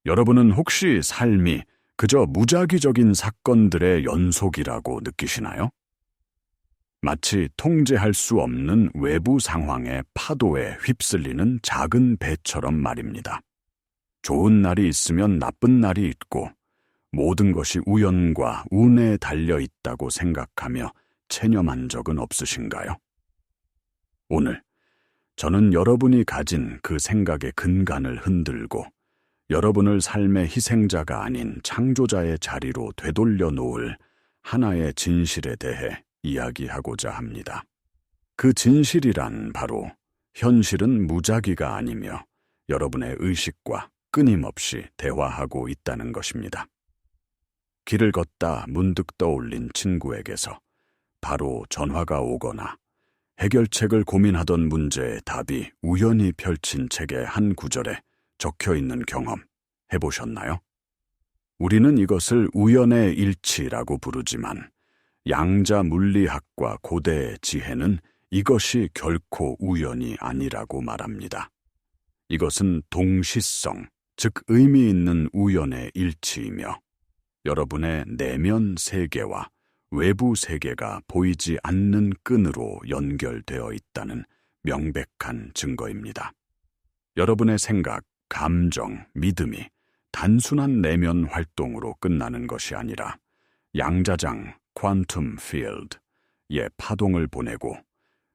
여러분은 혹시 삶이 그저 무작위적인 사건들의 연속이라고 느끼시나요? 마치 통제할 수 없는 외부 상황의 파도에 휩쓸리는 작은 배처럼 말입니다. 좋은 날이 있으면 나쁜 날이 있고 모든 것이 우연과 운에 달려 있다고 생각하며 체념한 적은 없으신가요? 오늘 저는 여러분이 가진 그 생각의 근간을 흔들고 여러분을 삶의 희생자가 아닌 창조자의 자리로 되돌려 놓을 하나의 진실에 대해 이야기하고자 합니다. 그 진실이란 바로 현실은 무작위가 아니며 여러분의 의식과 끊임없이 대화하고 있다는 것입니다. 길을 걷다 문득 떠올린 친구에게서 바로 전화가 오거나 해결책을 고민하던 문제의 답이 우연히 펼친 책의 한 구절에 적혀 있는 경험 해보셨나요? 우리는 이것을 우연의 일치라고 부르지만 양자 물리학과 고대의 지혜는 이것이 결코 우연이 아니라고 말합니다. 이것은 동시성, 즉 의미 있는 우연의 일치이며 여러분의 내면 세계와 외부 세계가 보이지 않는 끈으로 연결되어 있다는 명백한 증거입니다. 여러분의 생각, 감정, 믿음이 단순한 내면 활동으로 끝나는 것이 아니라 양자장, 퀀텀 필드의 파동을 보내고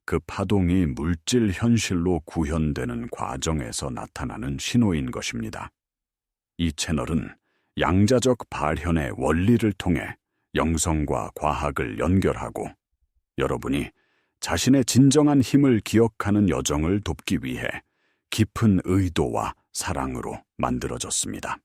그 파동이 물질 현실로 구현되는 과정에서 나타나는 신호인 것입니다. 이 채널은 양자적 발현의 원리를 통해 영성과 과학을 연결하고 여러분이 자신의 진정한 힘을 기억하는 여정을 돕기 위해 깊은 의도와 사랑으로 만들어졌습니다.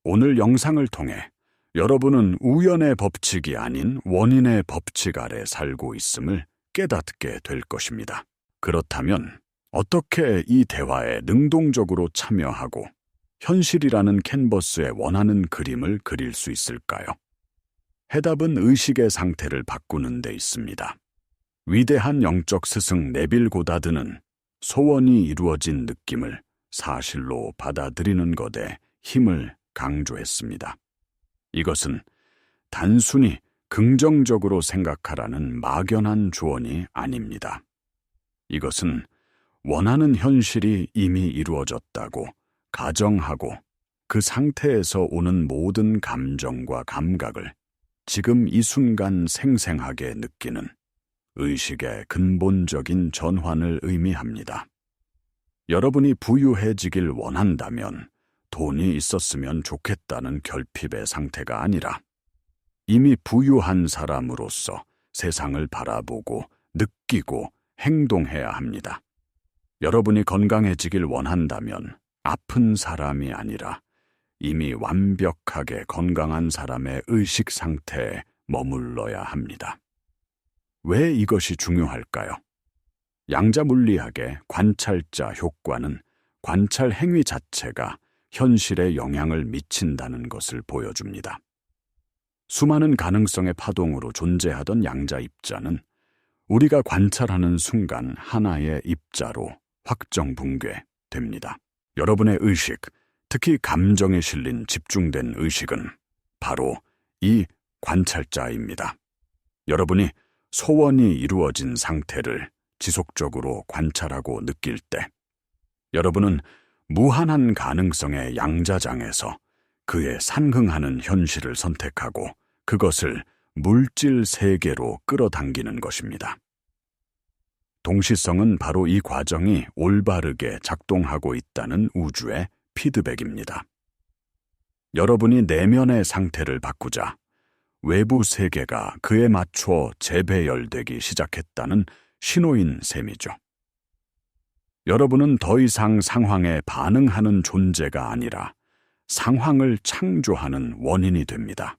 오늘 영상을 통해 여러분은 우연의 법칙이 아닌 원인의 법칙 아래 살고 있음을 깨닫게 될 것입니다. 그렇다면 어떻게 이 대화에 능동적으로 참여하고 현실이라는 캔버스에 원하는 그림을 그릴 수 있을까요? 해답은 의식의 상태를 바꾸는 데 있습니다. 위대한 영적 스승 네빌 고다드는 소원이 이루어진 느낌을 사실로 받아들이는 것에 힘을 강조했습니다. 이것은 단순히 긍정적으로 생각하라는 막연한 조언이 아닙니다. 이것은 원하는 현실이 이미 이루어졌다고 가정하고 그 상태에서 오는 모든 감정과 감각을 지금 이 순간 생생하게 느끼는 의식의 근본적인 전환을 의미합니다. 여러분이 부유해지길 원한다면 돈이 있었으면 좋겠다는 결핍의 상태가 아니라 이미 부유한 사람으로서 세상을 바라보고 느끼고 행동해야 합니다. 여러분이 건강해지길 원한다면 아픈 사람이 아니라 이미 완벽하게 건강한 사람의 의식 상태에 머물러야 합니다. 왜 이것이 중요할까요? 양자 물리학의 관찰자 효과는 관찰 행위 자체가 현실에 영향을 미친다는 것을 보여줍니다. 수많은 가능성의 파동으로 존재하던 양자 입자는 우리가 관찰하는 순간 하나의 입자로 확정 붕괴됩니다. 여러분의 의식, 특히 감정에 실린 집중된 의식은 바로 이 관찰자입니다. 여러분이 소원이 이루어진 상태를 지속적으로 관찰하고 느낄 때 여러분은 무한한 가능성의 양자장에서 그에 상응하는 현실을 선택하고 그것을 물질 세계로 끌어당기는 것입니다. 동시성은 바로 이 과정이 올바르게 작동하고 있다는 우주의 피드백입니다. 여러분이 내면의 상태를 바꾸자 외부 세계가 그에 맞춰 재배열되기 시작했다는 신호인 셈이죠. 여러분은 더 이상 상황에 반응하는 존재가 아니라 상황을 창조하는 원인이 됩니다.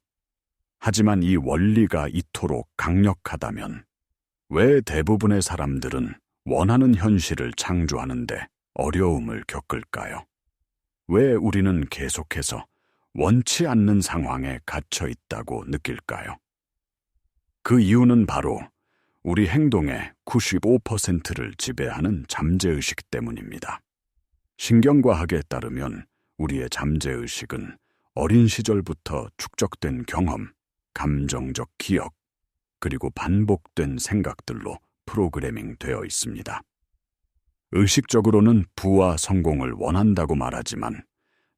하지만 이 원리가 이토록 강력하다면 왜 대부분의 사람들은 원하는 현실을 창조하는데 어려움을 겪을까요? 왜 우리는 계속해서 원치 않는 상황에 갇혀 있다고 느낄까요? 그 이유는 바로 우리 행동의 95%를 지배하는 잠재의식 때문입니다. 신경과학에 따르면 우리의 잠재의식은 어린 시절부터 축적된 경험, 감정적 기억, 그리고 반복된 생각들로 프로그래밍 되어 있습니다. 의식적으로는 부와 성공을 원한다고 말하지만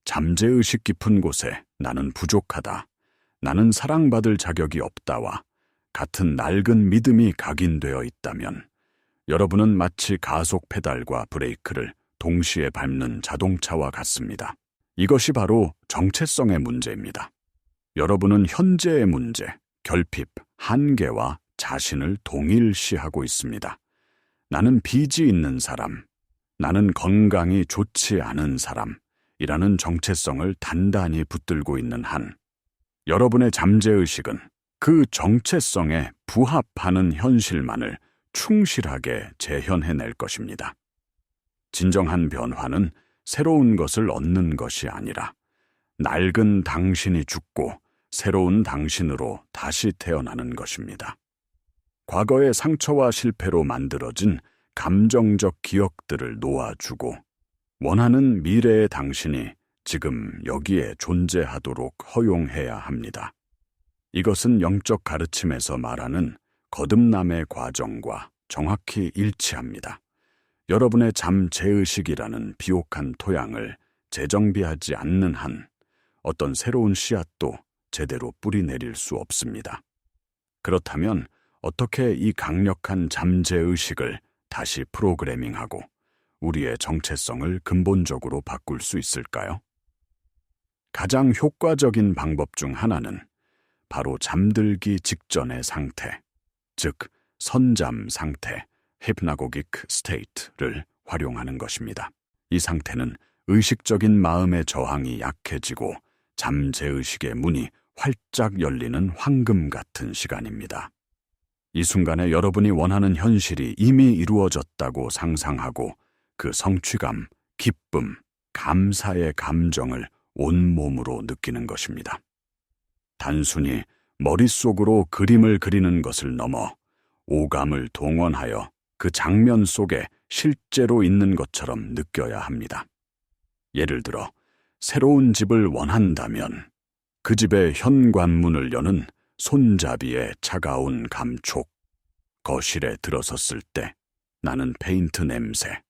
잠재의식 깊은 곳에 나는 부족하다, 나는 사랑받을 자격이 없다와 같은 낡은 믿음이 각인되어 있다면 여러분은 마치 가속 페달과 브레이크를 동시에 밟는 자동차와 같습니다. 이것이 바로 정체성의 문제입니다. 여러분은 현재의 문제, 결핍, 한계와 자신을 동일시하고 있습니다. 나는 빚이 있는 사람, 나는 건강이 좋지 않은 사람이라는 정체성을 단단히 붙들고 있는 한, 여러분의 잠재의식은 그 정체성에 부합하는 현실만을 충실하게 재현해낼 것입니다. 진정한 변화는 새로운 것을 얻는 것이 아니라 낡은 당신이 죽고 새로운 당신으로 다시 태어나는 것입니다. 과거의 상처와 실패로 만들어진 감정적 기억들을 놓아주고 원하는 미래의 당신이 지금 여기에 존재하도록 허용해야 합니다. 이것은 영적 가르침에서 말하는 거듭남의 과정과 정확히 일치합니다. 여러분의 잠재의식이라는 비옥한 토양을 재정비하지 않는 한 어떤 새로운 씨앗도 제대로 뿌리 내릴 수 없습니다. 그렇다면 어떻게 이 강력한 잠재의식을 다시 프로그래밍하고 우리의 정체성을 근본적으로 바꿀 수 있을까요? 가장 효과적인 방법 중 하나는 바로 잠들기 직전의 상태, 즉 선잠 상태, hypnagogic state를 활용하는 것입니다. 이 상태는 의식적인 마음의 저항이 약해지고 잠재의식의 문이 활짝 열리는 황금 같은 시간입니다. 이 순간에 여러분이 원하는 현실이 이미 이루어졌다고 상상하고 그 성취감, 기쁨, 감사의 감정을 온몸으로 느끼는 것입니다. 단순히 머릿속으로 그림을 그리는 것을 넘어 오감을 동원하여 그 장면 속에 실제로 있는 것처럼 느껴야 합니다. 예를 들어 새로운 집을 원한다면 그 집의 현관문을 여는 손잡이의 차가운 감촉, 거실에 들어섰을 때 나는 페인트 냄새,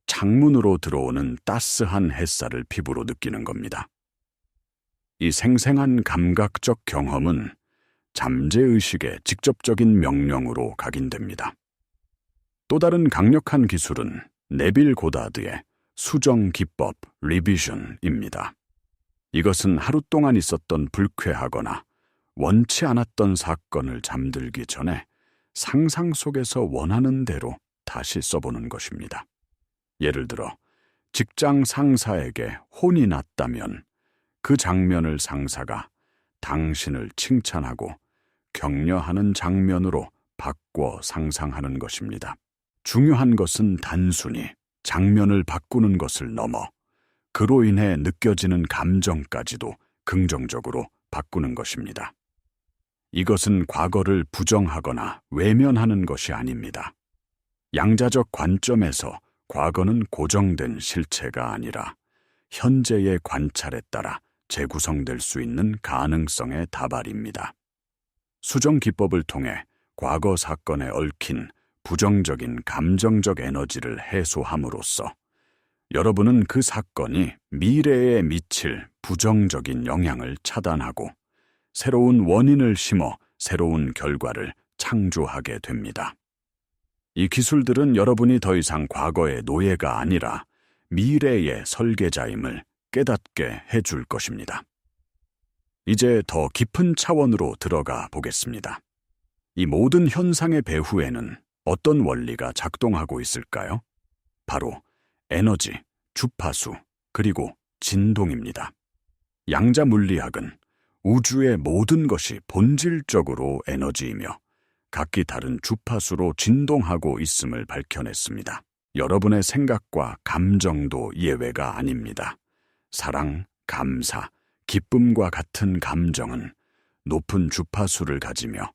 창문으로 들어오는 따스한 햇살을 피부로 느끼는 겁니다. 이 생생한 감각적 경험은 잠재의식의 직접적인 명령으로 각인됩니다. 또 다른 강력한 기술은 네빌 고다드의 수정 기법 리비전입니다. 이것은 하루 동안 있었던 불쾌하거나 원치 않았던 사건을 잠들기 전에 상상 속에서 원하는 대로 다시 써보는 것입니다. 예를 들어 직장 상사에게 혼이 났다면 그 장면을 상사가 당신을 칭찬하고 격려하는 장면으로 바꿔 상상하는 것입니다. 중요한 것은 단순히 장면을 바꾸는 것을 넘어 그로 인해 느껴지는 감정까지도 긍정적으로 바꾸는 것입니다. 이것은 과거를 부정하거나 외면하는 것이 아닙니다. 양자적 관점에서 과거는 고정된 실체가 아니라 현재의 관찰에 따라 재구성될 수 있는 가능성의 다발입니다. 수정 기법을 통해 과거 사건에 얽힌 부정적인 감정적 에너지를 해소함으로써 여러분은 그 사건이 미래에 미칠 부정적인 영향을 차단하고 새로운 원인을 심어 새로운 결과를 창조하게 됩니다. 이 기술들은 여러분이 더 이상 과거의 노예가 아니라 미래의 설계자임을 깨닫게 해줄 것입니다. 이제 더 깊은 차원으로 들어가 보겠습니다. 이 모든 현상의 배후에는 어떤 원리가 작동하고 있을까요? 바로 에너지, 주파수, 그리고 진동입니다. 양자 물리학은 우주의 모든 것이 본질적으로 에너지이며 각기 다른 주파수로 진동하고 있음을 밝혀냈습니다. 여러분의 생각과 감정도 예외가 아닙니다. 사랑, 감사, 기쁨과 같은 감정은 높은 주파수를 가지며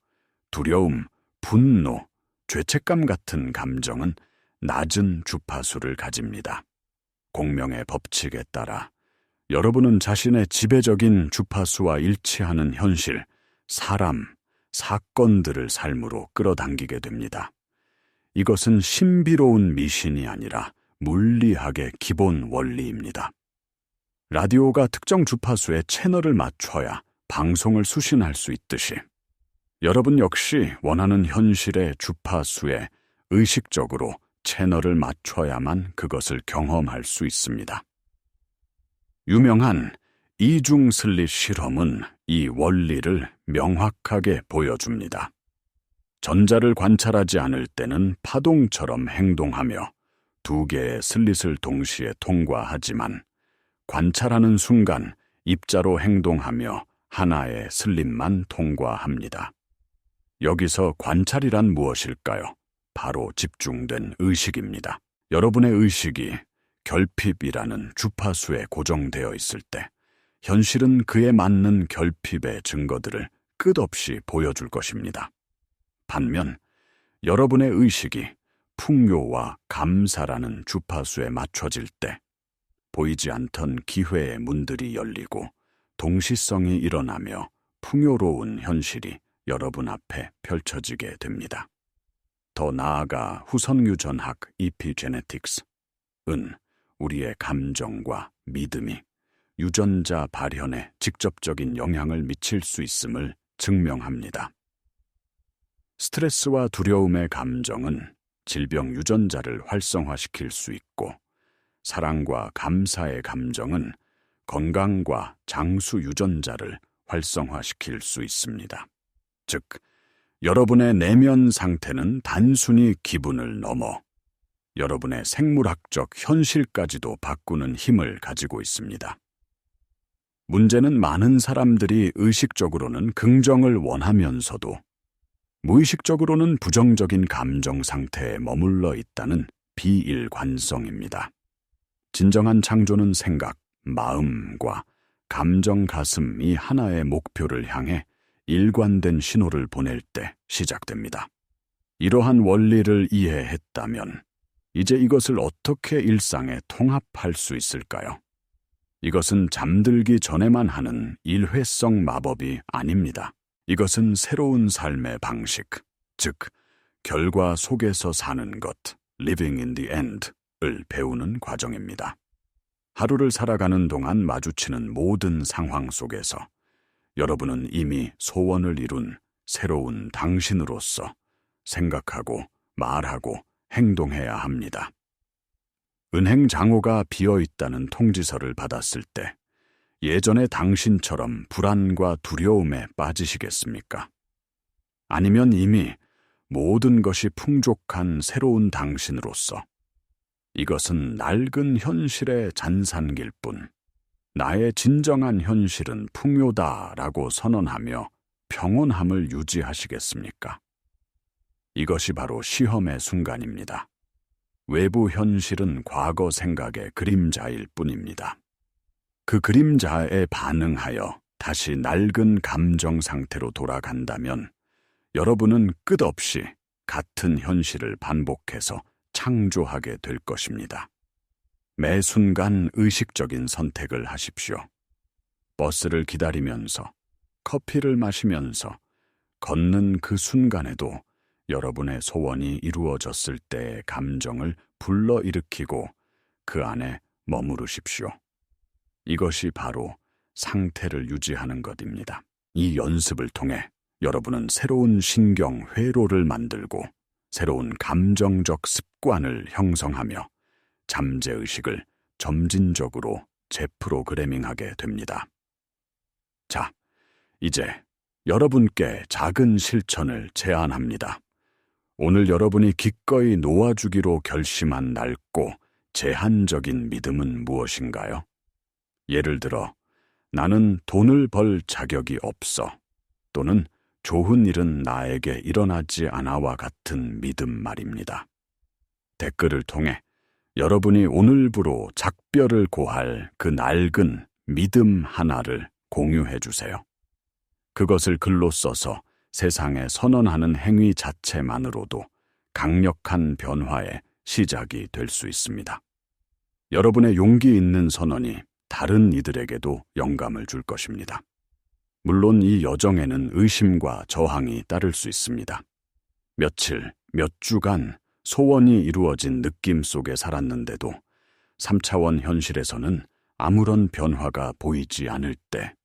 두려움, 분노, 죄책감 같은 감정은 낮은 주파수를 가집니다. 공명의 법칙에 따라 여러분은 자신의 지배적인 주파수와 일치하는 현실, 사람, 사건들을 삶으로 끌어당기게 됩니다. 이것은 신비로운 미신이 아니라 물리학의 기본 원리입니다. 라디오가 특정 주파수의 채널을 맞춰야 방송을 수신할 수 있듯이 여러분 역시 원하는 현실의 주파수에 의식적으로 채널을 맞춰야만 그것을 경험할 수 있습니다. 유명한 이중 슬릿 실험은 이 원리를 명확하게 보여줍니다. 전자를 관찰하지 않을 때는 파동처럼 행동하며 두 개의 슬릿을 동시에 통과하지만 관찰하는 순간 입자로 행동하며 하나의 슬릿만 통과합니다. 여기서 관찰이란 무엇일까요? 바로 집중된 의식입니다. 여러분의 의식이 결핍이라는 주파수에 고정되어 있을 때 현실은 그에 맞는 결핍의 증거들을 끝없이 보여줄 것입니다. 반면 여러분의 의식이 풍요와 감사라는 주파수에 맞춰질 때 보이지 않던 기회의 문들이 열리고 동시성이 일어나며 풍요로운 현실이 여러분 앞에 펼쳐지게 됩니다. 더 나아가 후성유전학 epigenetics은 우리의 감정과 믿음이 유전자 발현에 직접적인 영향을 미칠 수 있음을 증명합니다. 스트레스와 두려움의 감정은 질병 유전자를 활성화시킬 수 있고 사랑과 감사의 감정은 건강과 장수 유전자를 활성화시킬 수 있습니다. 즉, 여러분의 내면 상태는 단순히 기분을 넘어 여러분의 생물학적 현실까지도 바꾸는 힘을 가지고 있습니다. 문제는 많은 사람들이 의식적으로는 긍정을 원하면서도 무의식적으로는 부정적인 감정 상태에 머물러 있다는 비일관성입니다. 진정한 창조는 생각, 마음과 감정 가슴이 하나의 목표를 향해 일관된 신호를 보낼 때 시작됩니다. 이러한 원리를 이해했다면 이제 이것을 어떻게 일상에 통합할 수 있을까요? 이것은 잠들기 전에만 하는 일회성 마법이 아닙니다. 이것은 새로운 삶의 방식, 즉 결과 속에서 사는 것, living in the end을 배우는 과정입니다. 하루를 살아가는 동안 마주치는 모든 상황 속에서 여러분은 이미 소원을 이룬 새로운 당신으로서 생각하고 말하고 행동해야 합니다. 은행 장호가 비어있다는 통지서를 받았을 때 예전의 당신처럼 불안과 두려움에 빠지시겠습니까? 아니면 이미 모든 것이 풍족한 새로운 당신으로서 이것은 낡은 현실의 잔산길 뿐 나의 진정한 현실은 풍요다라고 선언하며 평온함을 유지하시겠습니까? 이것이 바로 시험의 순간입니다. 외부 현실은 과거 생각의 그림자일 뿐입니다. 그 그림자에 반응하여 다시 낡은 감정 상태로 돌아간다면 여러분은 끝없이 같은 현실을 반복해서 창조하게 될 것입니다. 매 순간 의식적인 선택을 하십시오. 버스를 기다리면서, 커피를 마시면서, 걷는 그 순간에도 여러분의 소원이 이루어졌을 때의 감정을 불러일으키고 그 안에 머무르십시오. 이것이 바로 상태를 유지하는 것입니다. 이 연습을 통해 여러분은 새로운 신경 회로를 만들고 새로운 감정적 습관을 형성하며 잠재의식을 점진적으로 재프로그래밍하게 됩니다. 자, 이제 여러분께 작은 실천을 제안합니다. 오늘 여러분이 기꺼이 놓아주기로 결심한 넓고 제한적인 믿음은 무엇인가요? 예를 들어, 나는 돈을 벌 자격이 없어 또는 좋은 일은 나에게 일어나지 않아와 같은 믿음 말입니다. 댓글을 통해 여러분이 오늘부로 작별을 고할 그 낡은 믿음 하나를 공유해 주세요. 그것을 글로 써서 세상에 선언하는 행위 자체만으로도 강력한 변화의 시작이 될 수 있습니다. 여러분의 용기 있는 선언이 다른 이들에게도 영감을 줄 것입니다. 물론 이 여정에는 의심과 저항이 따를 수 있습니다. 며칠, 몇 주간 소원이 이루어진 느낌 속에 살았는데도 3차원 현실에서는 아무런 변화가 보이지 않을 때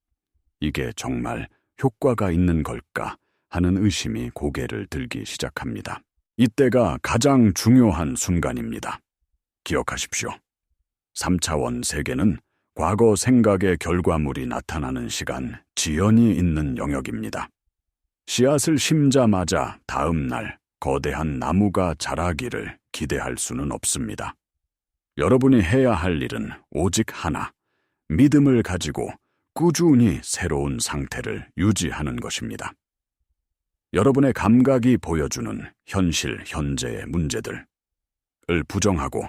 이게 정말 효과가 있는 걸까 하는 의심이 고개를 들기 시작합니다. 이때가 가장 중요한 순간입니다. 기억하십시오. 3차원 세계는 과거 생각의 결과물이 나타나는 시간, 지연이 있는 영역입니다. 씨앗을 심자마자 다음 날 거대한 나무가 자라기를 기대할 수는 없습니다. 여러분이 해야 할 일은 오직 하나, 믿음을 가지고 꾸준히 새로운 상태를 유지하는 것입니다. 여러분의 감각이 보여주는 현실, 현재의 문제들을 부정하고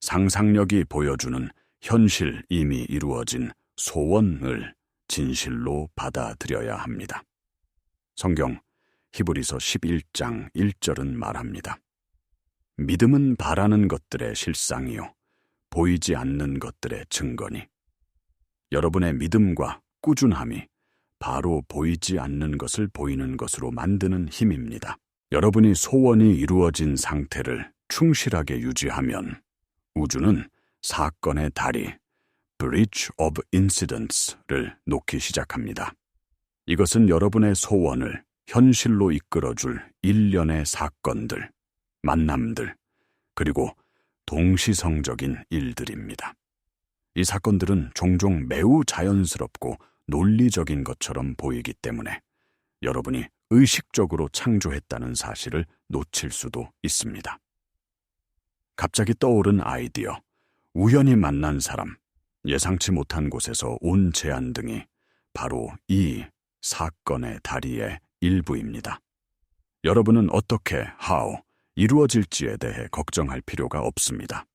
상상력이 보여주는 현실 이미 이루어진 소원을 진실로 받아들여야 합니다. 성경 히브리서 11장 1절은 말합니다. 믿음은 바라는 것들의 실상이요 보이지 않는 것들의 증거니. 여러분의 믿음과 꾸준함이 바로 보이지 않는 것을 보이는 것으로 만드는 힘입니다. 여러분이 소원이 이루어진 상태를 충실하게 유지하면 우주는 사건의 다리, Bridge of Incidents를 놓기 시작합니다. 이것은 여러분의 소원을 현실로 이끌어줄 일련의 사건들, 만남들, 그리고 동시성적인 일들입니다. 이 사건들은 종종 매우 자연스럽고 논리적인 것처럼 보이기 때문에 여러분이 의식적으로 창조했다는 사실을 놓칠 수도 있습니다. 갑자기 떠오른 아이디어, 우연히 만난 사람, 예상치 못한 곳에서 온 제안 등이 바로 이 사건의 다리의 일부입니다. 여러분은 어떻게, how, 이루어질지에 대해 걱정할 필요가 없습니다.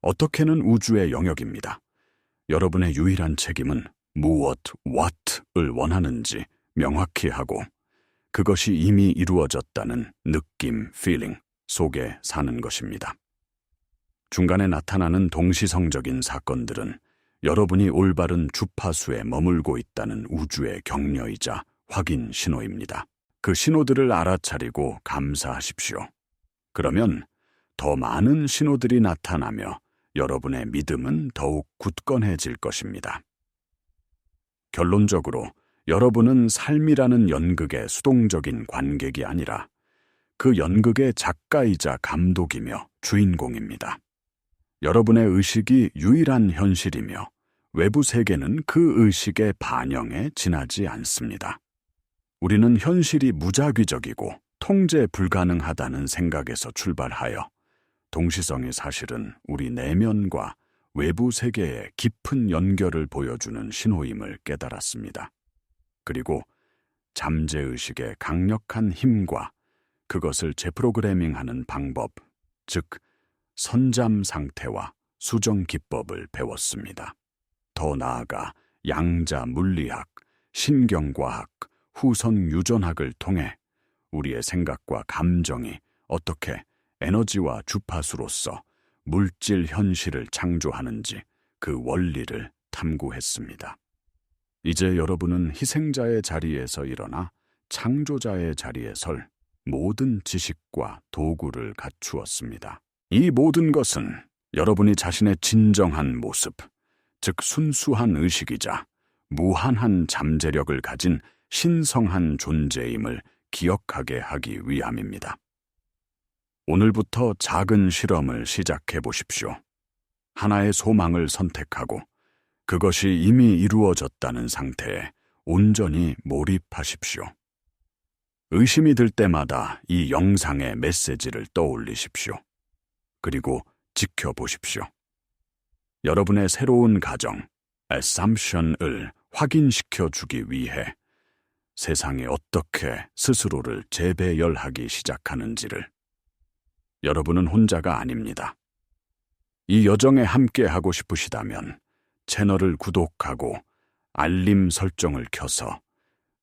어떻게는 우주의 영역입니다. 여러분의 유일한 책임은 무엇, what을 원하는지 명확히 하고 그것이 이미 이루어졌다는 느낌, feeling 속에 사는 것입니다. 중간에 나타나는 동시성적인 사건들은 여러분이 올바른 주파수에 머물고 있다는 우주의 격려이자 확인 신호입니다. 그 신호들을 알아차리고 감사하십시오. 그러면 더 많은 신호들이 나타나며 여러분의 믿음은 더욱 굳건해질 것입니다. 결론적으로 여러분은 삶이라는 연극의 수동적인 관객이 아니라 그 연극의 작가이자 감독이며 주인공입니다. 여러분의 의식이 유일한 현실이며 외부 세계는 그 의식의 반영에 지나지 않습니다. 우리는 현실이 무작위적이고 통제 불가능하다는 생각에서 출발하여 동시성의 사실은 우리 내면과 외부 세계의 깊은 연결을 보여주는 신호임을 깨달았습니다. 그리고 잠재의식의 강력한 힘과 그것을 재프로그래밍하는 방법, 즉 선잠 상태와 수정 기법을 배웠습니다. 더 나아가 양자 물리학, 신경과학, 후선 유전학을 통해 우리의 생각과 감정이 어떻게 에너지와 주파수로서 물질 현실을 창조하는지 그 원리를 탐구했습니다. 이제 여러분은 희생자의 자리에서 일어나 창조자의 자리에 설 모든 지식과 도구를 갖추었습니다. 이 모든 것은 여러분이 자신의 진정한 모습, 즉 순수한 의식이자 무한한 잠재력을 가진 신성한 존재임을 기억하게 하기 위함입니다. 오늘부터 작은 실험을 시작해 보십시오. 하나의 소망을 선택하고 그것이 이미 이루어졌다는 상태에 온전히 몰입하십시오. 의심이 들 때마다 이 영상의 메시지를 떠올리십시오. 그리고 지켜보십시오. 여러분의 새로운 가정, assumption을 확인시켜 주기 위해 세상이 어떻게 스스로를 재배열하기 시작하는지를. 여러분은 혼자가 아닙니다. 이 여정에 함께하고 싶으시다면 채널을 구독하고 알림 설정을 켜서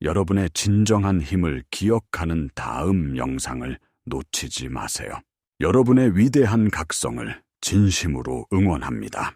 여러분의 진정한 힘을 기억하는 다음 영상을 놓치지 마세요. 여러분의 위대한 각성을 진심으로 응원합니다.